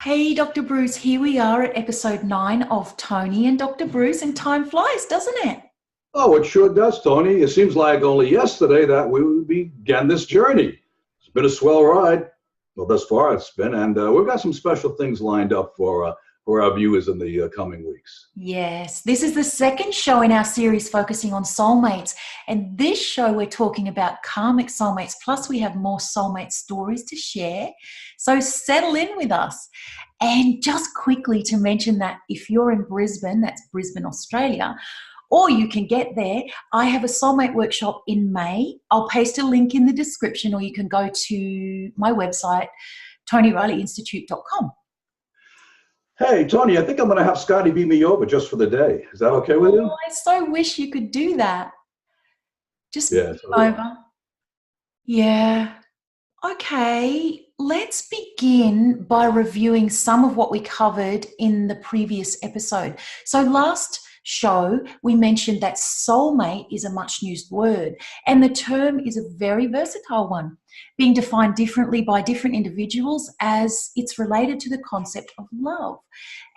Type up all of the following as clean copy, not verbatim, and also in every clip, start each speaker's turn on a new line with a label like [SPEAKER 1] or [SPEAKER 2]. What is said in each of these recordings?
[SPEAKER 1] Hey, Dr. Bruce, here we are at episode 9 of Toni and Dr. Bruce, and time flies, doesn't it?
[SPEAKER 2] Oh, it sure does, Toni. It seems like only yesterday that we began this journey. It's been a swell ride. Well, thus far it's been, and we've got some special things lined up for our viewers in the coming weeks.
[SPEAKER 1] Yes, this is the second show in our series focusing on soulmates, and this show we're talking about karmic soulmates, plus we have more soulmate stories to share. So settle in with us. And just quickly to mention that if you're in Brisbane, that's Brisbane, Australia, or you can get there, I have a soulmate workshop in May. I'll paste a link in the description, or you can go to my website, ToniReillyInstitute.com.
[SPEAKER 2] Hey, Toni, I think I'm going to have Scotty beat me over just for the day. Is that okay with you?
[SPEAKER 1] Oh, I so wish you could do that. Just
[SPEAKER 2] Yeah.
[SPEAKER 1] over. Yeah. Okay, let's begin by reviewing some of what we covered in the previous episode. So last show, we mentioned that soulmate is a much used word, and the term is a very versatile one, being defined differently by different individuals as it's related to the concept of love.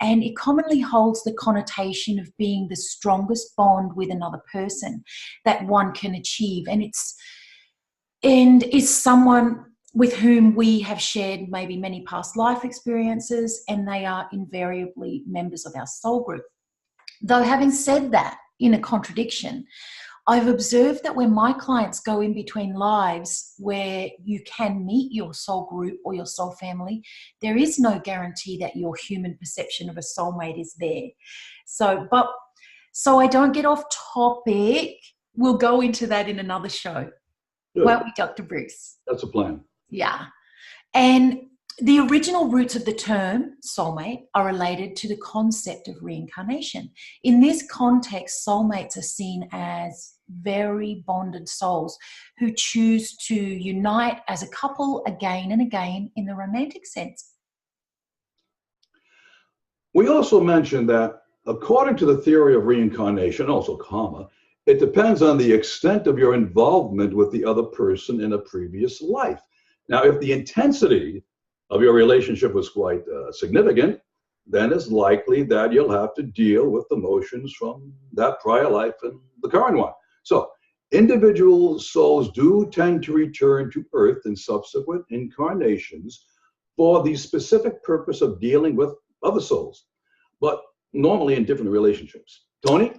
[SPEAKER 1] And it commonly holds the connotation of being the strongest bond with another person that one can achieve. And is someone with whom we have shared maybe many past life experiences, and they are invariably members of our soul group. Though having said that, in a contradiction, I've observed that when my clients go in between lives where you can meet your soul group or your soul family, there is no guarantee that your human perception of a soulmate is there. So I don't get off topic. We'll go into that in another show.
[SPEAKER 2] Good.
[SPEAKER 1] Won't we, Dr. Bruce?
[SPEAKER 2] That's a plan.
[SPEAKER 1] Yeah. And the original roots of the term soulmate are related to the concept of reincarnation. In this context, soulmates are seen as very bonded souls who choose to unite as a couple again and again in the romantic sense.
[SPEAKER 2] We also mentioned that according to the theory of reincarnation, also karma, it depends on the extent of your involvement with the other person in a previous life. Now, if the intensity of your relationship was quite significant, then it's likely that you'll have to deal with emotions from that prior life and the current one. So individual souls do tend to return to Earth in subsequent incarnations for the specific purpose of dealing with other souls, but normally in different relationships. Toni?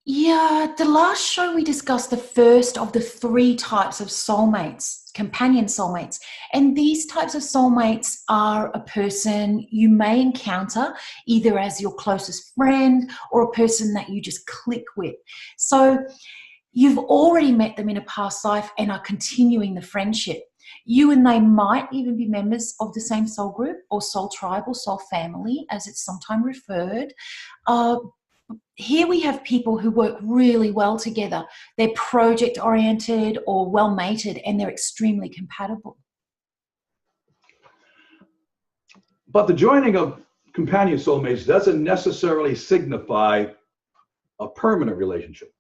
[SPEAKER 1] Yeah, the last show we discussed the first of the 3 types of soulmates, companion soulmates. And these types of soulmates are a person you may encounter either as your closest friend or a person that you just click with. So you've already met them in a past life and are continuing the friendship. You and they might even be members of the same soul group or soul tribe or soul family, as it's sometimes referred. Here we have people who work really well together. They're project-oriented or well-mated, and they're extremely compatible.
[SPEAKER 2] But the joining of companion soulmates doesn't necessarily signify a permanent relationship.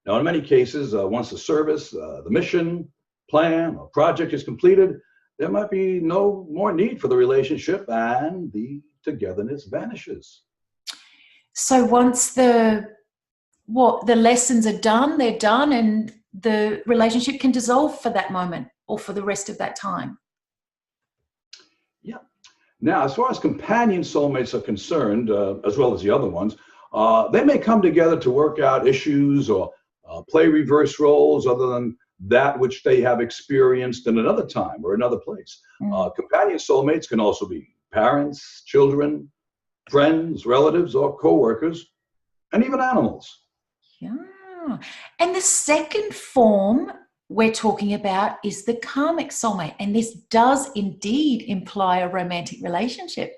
[SPEAKER 2] Now, in many cases, once the service, the mission, plan, or project is completed, there might be no more need for the relationship and the togetherness vanishes.
[SPEAKER 1] So once the lessons are done, they're done, and the relationship can dissolve for that moment or for the rest of that time.
[SPEAKER 2] Yeah. Now, as far as companion soulmates are concerned, as well as the other ones, they may come together to work out issues or play reverse roles other than that which they have experienced in another time or another place. Companion soulmates can also be parents, children, friends, relatives, or co-workers, and even animals.
[SPEAKER 1] Yeah. And the second form we're talking about is the karmic soulmate. And this does indeed imply a romantic relationship.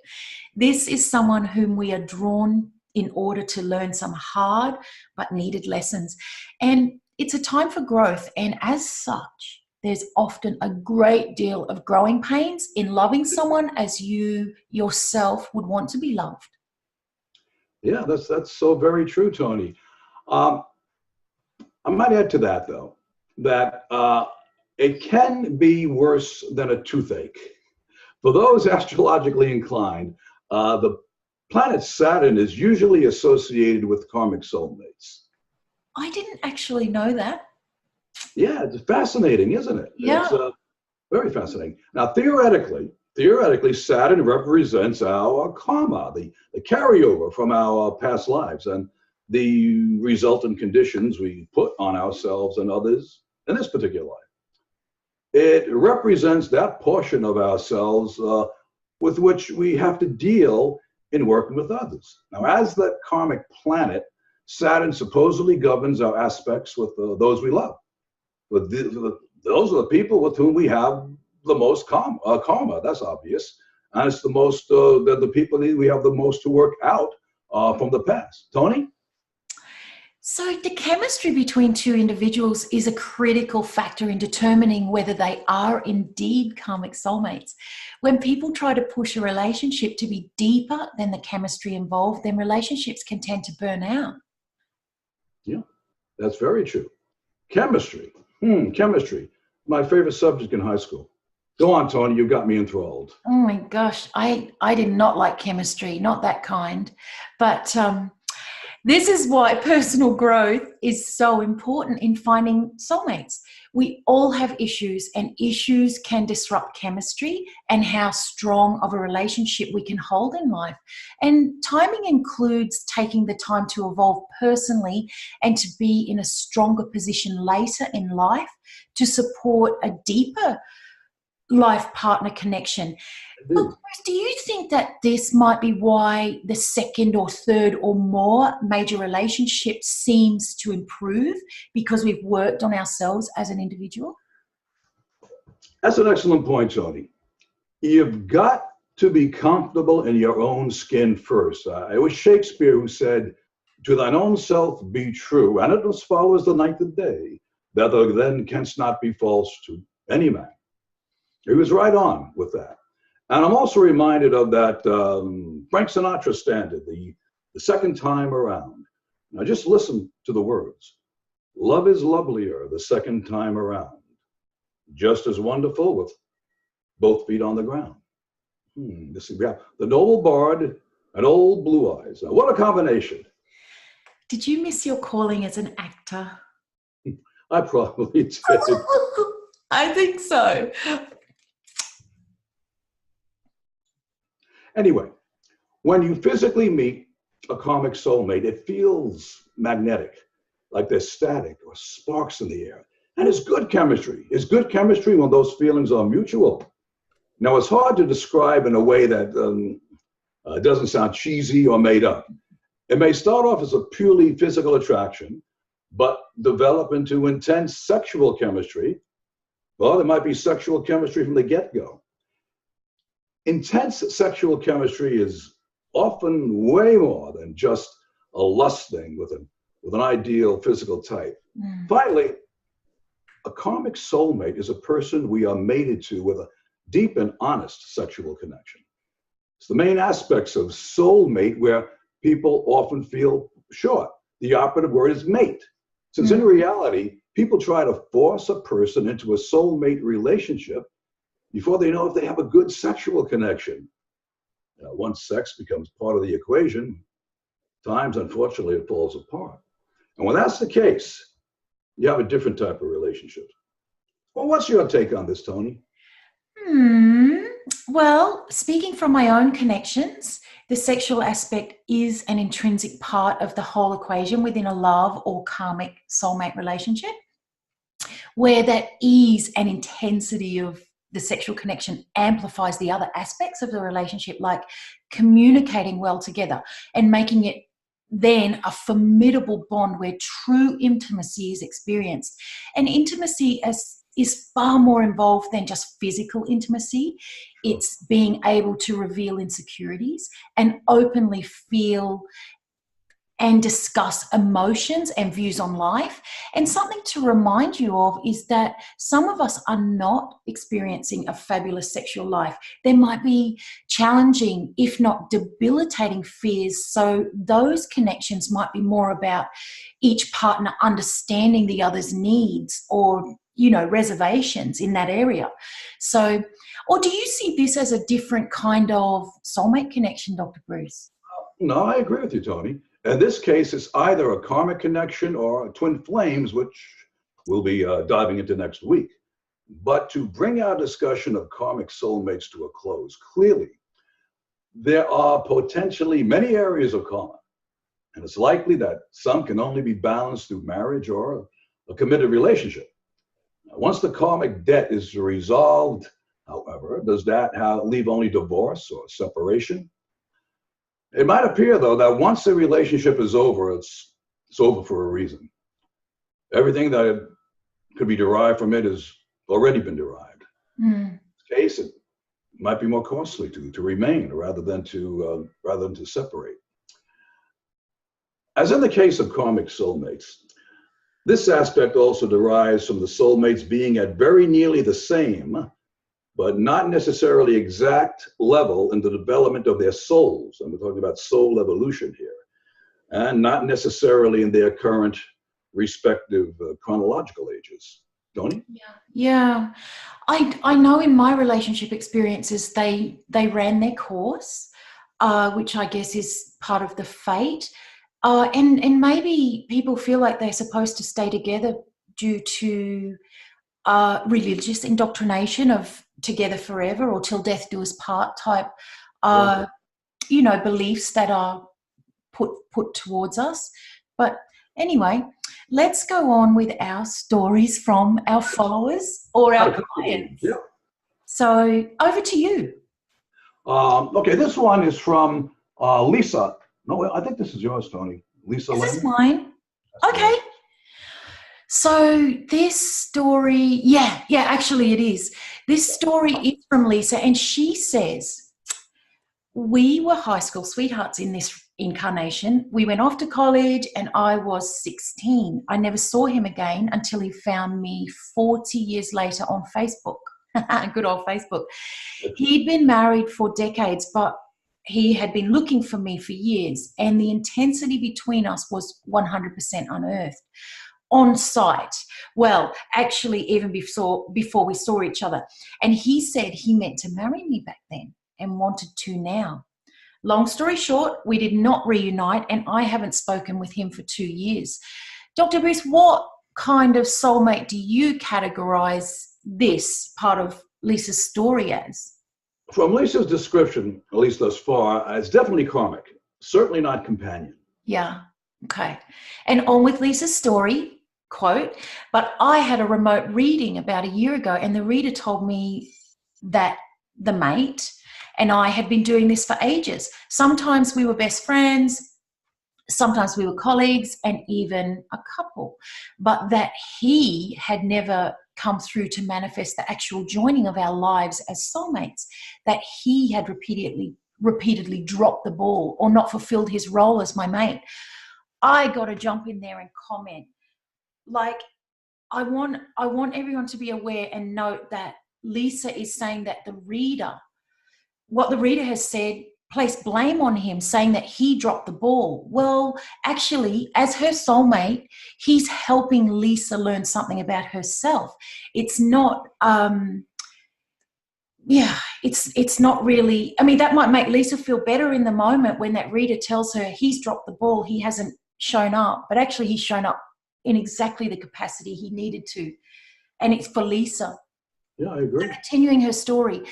[SPEAKER 1] This is someone whom we are drawn in order to learn some hard but needed lessons. And it's a time for growth. And as such, there's often a great deal of growing pains in loving someone as you yourself would want to be loved.
[SPEAKER 2] Yeah, that's so very true, Toni. I might add to that, though, that it can be worse than a toothache. For those astrologically inclined, the planet Saturn is usually associated with karmic soulmates.
[SPEAKER 1] I didn't actually know that.
[SPEAKER 2] Yeah, it's fascinating, isn't it?
[SPEAKER 1] Yeah.
[SPEAKER 2] It's very fascinating. Now, theoretically, Saturn represents our karma, the carryover from our past lives, and the resultant conditions we put on ourselves and others in this particular life. It represents that portion of ourselves with which we have to deal in working with others. Now, as that karmic planet, Saturn supposedly governs our aspects with those we love. But those are the people with whom we have the most karma. That's obvious. And it's the people we have the most to work out from the past. Toni?
[SPEAKER 1] So the chemistry between two individuals is a critical factor in determining whether they are indeed karmic soulmates. When people try to push a relationship to be deeper than the chemistry involved, then relationships can tend to burn out.
[SPEAKER 2] Yeah, that's very true. Chemistry. Chemistry. My favorite subject in high school. Go on, Toni, you got me enthralled.
[SPEAKER 1] Oh my gosh, I did not like chemistry, not that kind. But this is why personal growth is so important in finding soulmates. We all have issues, and issues can disrupt chemistry and how strong of a relationship we can hold in life. And timing includes taking the time to evolve personally and to be in a stronger position later in life to support a deeper life partner connection. Look, Bruce, do you think that this might be why the second or third or more major relationship seems to improve because we've worked on ourselves as an individual?
[SPEAKER 2] That's an excellent point, Toni. You've got to be comfortable in your own skin first. It was Shakespeare who said, "To thine own self be true, and it must follow as the night and day, that thou then canst not be false to any man." He was right on with that. And I'm also reminded of that Frank Sinatra standard, the second time around. Now just listen to the words. Love is lovelier the second time around, just as wonderful with both feet on the ground. This is, we have the noble bard and old Blue Eyes. Now, what a combination.
[SPEAKER 1] Did you miss your calling as an actor?
[SPEAKER 2] I probably did.
[SPEAKER 1] I think so.
[SPEAKER 2] Anyway, when you physically meet a karmic soulmate, it feels magnetic, like there's static or sparks in the air. And it's good chemistry. It's good chemistry when those feelings are mutual. Now, it's hard to describe in a way that doesn't sound cheesy or made up. It may start off as a purely physical attraction, but develop into intense sexual chemistry. Well, there might be sexual chemistry from the get-go. Intense sexual chemistry is often way more than just a lust thing with an ideal physical type. Finally, a karmic soulmate is a person we are mated to with a deep and honest sexual connection. It's the main aspects of soulmate where people often feel short. The operative word is mate. Since in reality, people try to force a person into a soulmate relationship before they know if they have a good sexual connection. Once sex becomes part of the equation, times, unfortunately, it falls apart. And when that's the case, you have a different type of relationship. Well, what's your take on this, Toni?
[SPEAKER 1] Well, speaking from my own connections, the sexual aspect is an intrinsic part of the whole equation within a love or karmic soulmate relationship, where that ease and intensity of the sexual connection amplifies the other aspects of the relationship, like communicating well together and making it then a formidable bond where true intimacy is experienced. And intimacy is far more involved than just physical intimacy. It's being able to reveal insecurities and openly feel and discuss emotions and views on life. And something to remind you of is that some of us are not experiencing a fabulous sexual life. There might be challenging, if not debilitating fears. So those connections might be more about each partner understanding the other's needs or reservations in that area. So, or do you see this as a different kind of soulmate connection, Dr. Bruce?
[SPEAKER 2] No, I agree with you, Toni. In this case, it's either a karmic connection or twin flames, which we'll be diving into next week. But to bring our discussion of karmic soulmates to a close, clearly, there are potentially many areas of karma. And it's likely that some can only be balanced through marriage or a committed relationship. Once the karmic debt is resolved, however, does that leave only divorce or separation? It might appear, though, that once the relationship is over, it's over for a reason. Everything that could be derived from it has already been derived. In this case, it might be more costly to remain rather than to separate. As in the case of karmic soulmates, this aspect also derives from the soulmates being at very nearly the same, but not necessarily exact level in the development of their souls. And we're talking about soul evolution here, and not necessarily in their current respective chronological ages. Toni?
[SPEAKER 1] Yeah. I know in my relationship experiences, they ran their course, which I guess is part of the fate. And maybe people feel like they're supposed to stay together due to religious indoctrination of together forever or till death do us part type, beliefs that are put towards us. But anyway, let's go on with our stories from our followers or our clients.
[SPEAKER 2] Yeah.
[SPEAKER 1] So over to you.
[SPEAKER 2] Okay, this one is from Lisa. No, I think this is yours, Toni. Lisa.
[SPEAKER 1] Is this mine? Okay. So this story, actually it is. This story is from Lisa, and she says, we were high school sweethearts in this incarnation. We went off to college and I was 16. I never saw him again until he found me 40 years later on Facebook. Good old Facebook. He'd been married for decades, but he had been looking for me for years, and the intensity between us was 100% unearthed. On site. Well, actually, even before we saw each other. And he said he meant to marry me back then and wanted to now. Long story short, we did not reunite, and I haven't spoken with him for 2 years. Dr. Bruce, what kind of soulmate do you categorize this part of Lisa's story as?
[SPEAKER 2] From Lisa's description, at least thus far, it's definitely karmic, certainly not companion.
[SPEAKER 1] Yeah, okay. And on with Lisa's story, quote, but I had a remote reading about a year ago, and the reader told me that the mate and I had been doing this for ages. Sometimes we were best friends, sometimes we were colleagues, and even a couple, but that he had never come through to manifest the actual joining of our lives as soulmates, that he had repeatedly dropped the ball or not fulfilled his role as my mate. I got to jump in there and comment. Like, I want everyone to be aware and note that Lisa is saying that what the reader has said, placed blame on him, saying that he dropped the ball. Well, actually, as her soulmate, he's helping Lisa learn something about herself. It's not, it's not really, I mean, that might make Lisa feel better in the moment when that reader tells her he's dropped the ball, he hasn't shown up, but actually he's shown up in exactly the capacity he needed to. And it's for Lisa.
[SPEAKER 2] Yeah, I agree.
[SPEAKER 1] So continuing her story,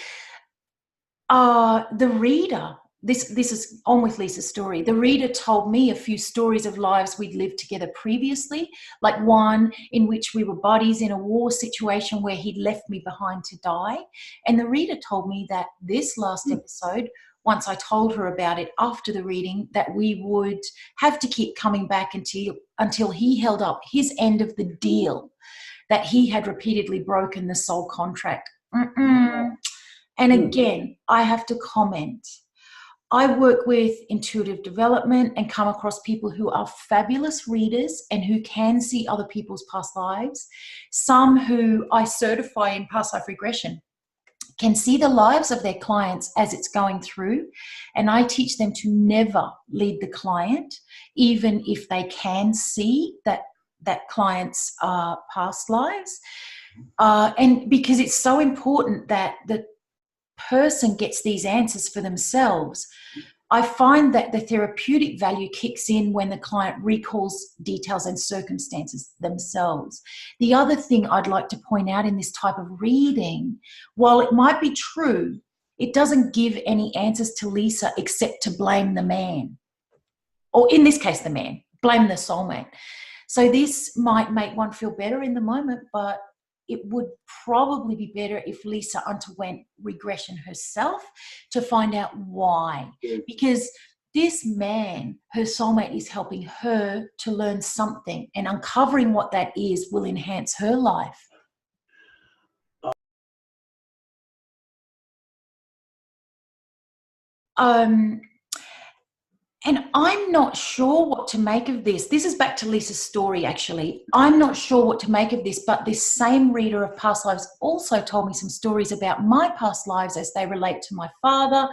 [SPEAKER 1] the reader, this is on with Lisa's story. The reader told me a few stories of lives we'd lived together previously, like one in which we were buddies in a war situation where he'd left me behind to die. And the reader told me that this last episode, once I told her about it after the reading, that we would have to keep coming back until he held up his end of the deal, that he had repeatedly broken the soul contract. And again, I have to comment. I work with intuitive development and come across people who are fabulous readers and who can see other people's past lives. Some who I certify in Past Life Regression can see the lives of their clients as it's going through, and I teach them to never lead the client, even if they can see that client's past lives. And because it's so important that the person gets these answers for themselves. I find that the therapeutic value kicks in when the client recalls details and circumstances themselves. The other thing I'd like to point out in this type of reading, while it might be true, it doesn't give any answers to Lisa except to blame the man. Or in this case, the man. Blame the soulmate. So this might make one feel better in the moment, but it would probably be better if Lisa underwent regression herself to find out why. Because this man, her soulmate, is helping her to learn something, and uncovering what that is will enhance her life. And I'm not sure what to make of this. This is back to Lisa's story, actually. I'm not sure what to make of this, but this same reader of past lives also told me some stories about my past lives as they relate to my father,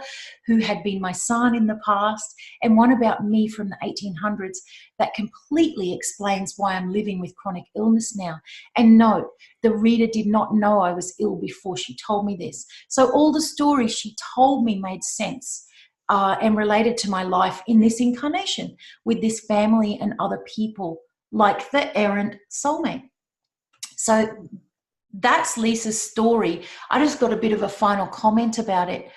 [SPEAKER 1] who had been my son in the past, and one about me from the 1800s that completely explains why I'm living with chronic illness now. And note, the reader did not know I was ill before she told me this. So all the stories she told me made sense. And related to my life in this incarnation with this family and other people, like the errant soulmate. So that's Lisa's story. I just got a bit of a final comment about it.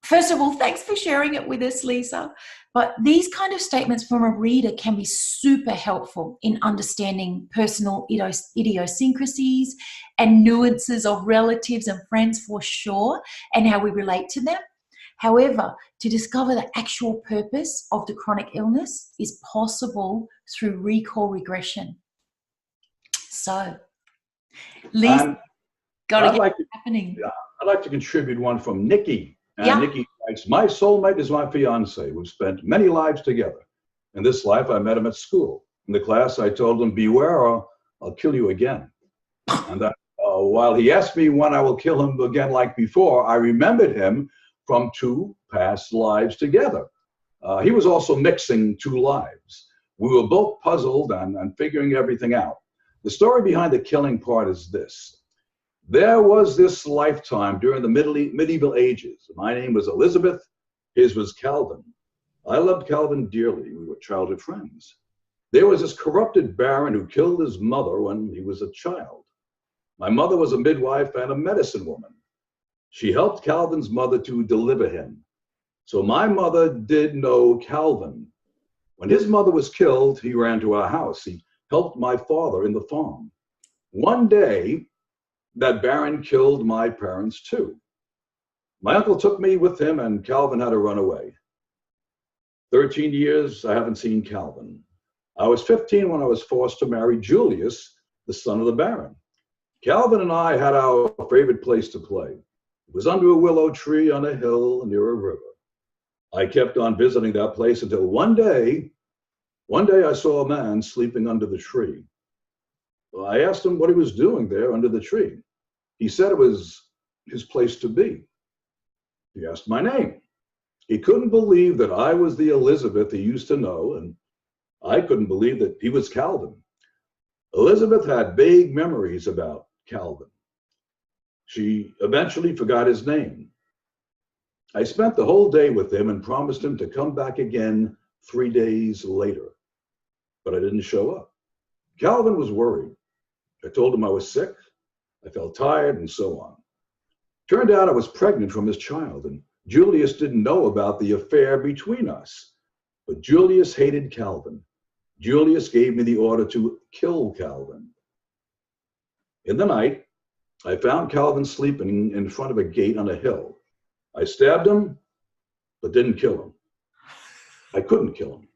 [SPEAKER 1] First of all, thanks for sharing it with us, Lisa. But these kind of statements from a reader can be super helpful in understanding personal idiosyncrasies and nuances of relatives and friends for sure, and how we relate to them. However, to discover the actual purpose of the chronic illness is possible through recall regression. So, Lisa, got to get happening.
[SPEAKER 2] I'd like to contribute one from Nikki. And Nikki writes, my soulmate is my fiance. We've spent many lives together. In this life, I met him at school. In the class, I told him, beware or I'll kill you again. And that while he asked me when I will kill him again like before, I remembered him from 2 past lives together. He was also mixing 2 lives. We were both puzzled and figuring everything out. The story behind the killing part is this. There was this lifetime during the medieval ages. My name was Elizabeth, his was Calvin. I loved Calvin dearly. We were childhood friends. There was this corrupted baron who killed his mother when he was a child. My mother was a midwife and a medicine woman. She helped Calvin's mother to deliver him. So my mother did know Calvin. When his mother was killed, he ran to our house. He helped my father in the farm. One day, that baron killed my parents too. My uncle took me with him and Calvin had to run away. 13 years, I haven't seen Calvin. I was 15 when I was forced to marry Julius, the son of the baron. Calvin and I had our favorite place to play. It was under a willow tree on a hill near a river. I kept on visiting that place until one day I saw a man sleeping under the tree. Well, I asked him what he was doing there under the tree. He said it was his place to be. He asked my name. He couldn't believe that I was the Elizabeth he used to know, and I couldn't believe that he was Calvin. Elizabeth had vague memories about Calvin. She eventually forgot his name. I spent the whole day with him and promised him to come back again 3 days later, but I didn't show up. Calvin was worried. I told him I was sick, I felt tired, and so on. Turned out I was pregnant from his child, and Julius didn't know about the affair between us. But Julius hated Calvin. Julius gave me the order to kill Calvin. In the night, I found Calvin sleeping in front of a gate on a hill. I stabbed him, but didn't kill him. I couldn't kill him.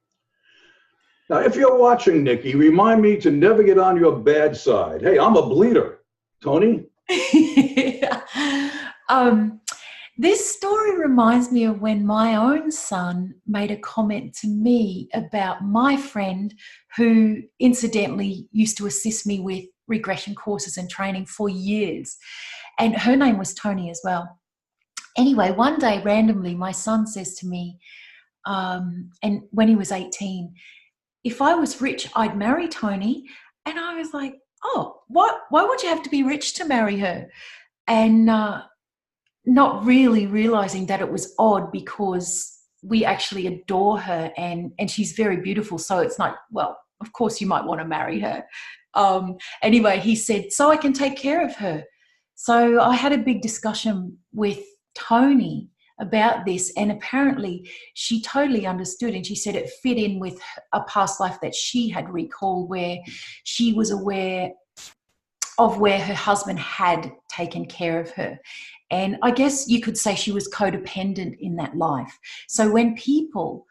[SPEAKER 2] Now, if you're watching, Nikki, remind me to never get on your bad side. Hey, I'm a bleeder. Toni?
[SPEAKER 1] This story reminds me of when my own son made a comment to me about my friend who incidentally used to assist me with regression courses and training for years. And her name was Toni as well. Anyway, one day randomly, my son says to me, and when he was 18, if I was rich, I'd marry Toni. And I was like, oh, why would you have to be rich to marry her? And not really realizing that it was odd because we actually adore her and she's very beautiful. So it's like, well, of course you might want to marry her. Anyway, he said, so I can take care of her. So I had a big discussion with Toni about this, and apparently she totally understood, and she said it fit in with a past life that she had recalled where she was aware of where her husband had taken care of her. And I guess you could say she was codependent in that life. So when people,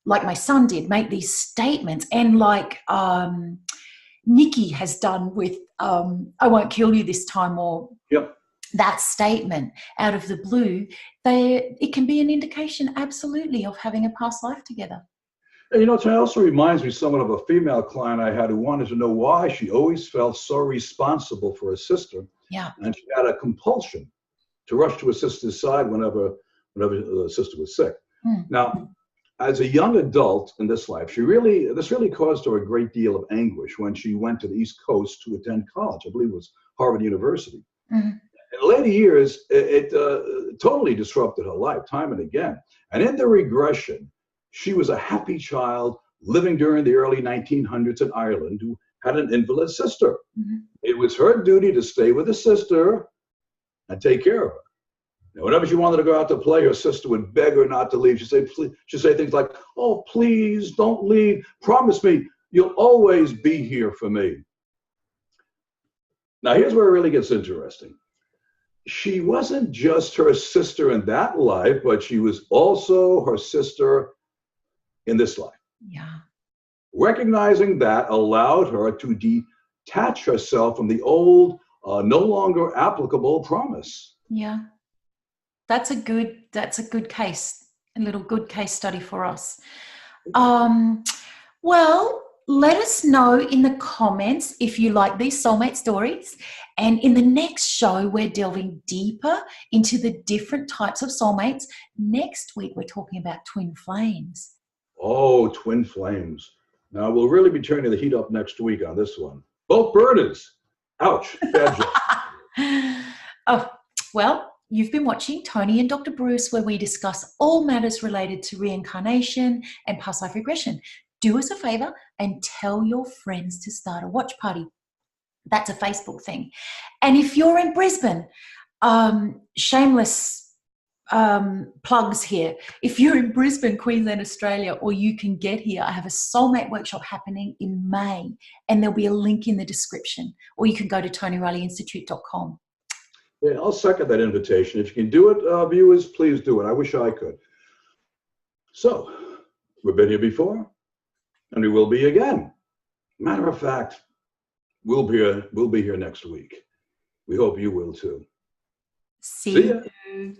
[SPEAKER 1] like my son did, make these statements, and like Nikki has done with I won't kill you this time, or
[SPEAKER 2] Yep.
[SPEAKER 1] that statement out of the blue, it can be an indication absolutely of having a past life together.
[SPEAKER 2] And you know, it also reminds me somewhat of a female client I had who wanted to know why she always felt so responsible for her sister.
[SPEAKER 1] Yeah.
[SPEAKER 2] And she had a compulsion to rush to her sister's side whenever the sister was sick. Now, as a young adult in this life, this really caused her a great deal of anguish when she went to the East Coast to attend college. I believe it was Harvard University. In later years, it totally disrupted her life time and again. And in the regression, she was a happy child living during the early 1900s in Ireland who had an invalid sister. It was her duty to stay with the sister and take care of her. Now, whenever she wanted to go out to play, her sister would beg her not to leave. She'd say things like, oh, please don't leave. Promise me you'll always be here for me. Now, here's where it really gets interesting. She wasn't just her sister in that life, but she was also her sister in this life.
[SPEAKER 1] Yeah.
[SPEAKER 2] Recognizing that allowed her to detach herself from the old, no longer applicable promise.
[SPEAKER 1] Yeah. That's a good case, a little good case study for us. Well, let us know in the comments if you like these soulmate stories. And in the next show, we're delving deeper into the different types of soulmates. Next week, we're talking about twin flames.
[SPEAKER 2] Oh, twin flames. Now, we'll really be turning the heat up next week on this one. Both burners. Ouch. Bad joke.
[SPEAKER 1] Oh, well, you've been watching Toni and Dr. Bruce, where we discuss all matters related to reincarnation and past life regression. Do us a favor and tell your friends to start a watch party. That's a Facebook thing. And if you're in Brisbane, shameless plugs here. If you're in Brisbane, Queensland, Australia, or you can get here, I have a soulmate workshop happening in May, and there'll be a link in the description, or you can go to ToniReillyInstitute.com.
[SPEAKER 2] Yeah, I'll second that invitation. If you can do it, viewers, please do it. I wish I could. So, we've been here before, and we will be again. Matter of fact, we'll be here next week. We hope you will too.
[SPEAKER 1] See you.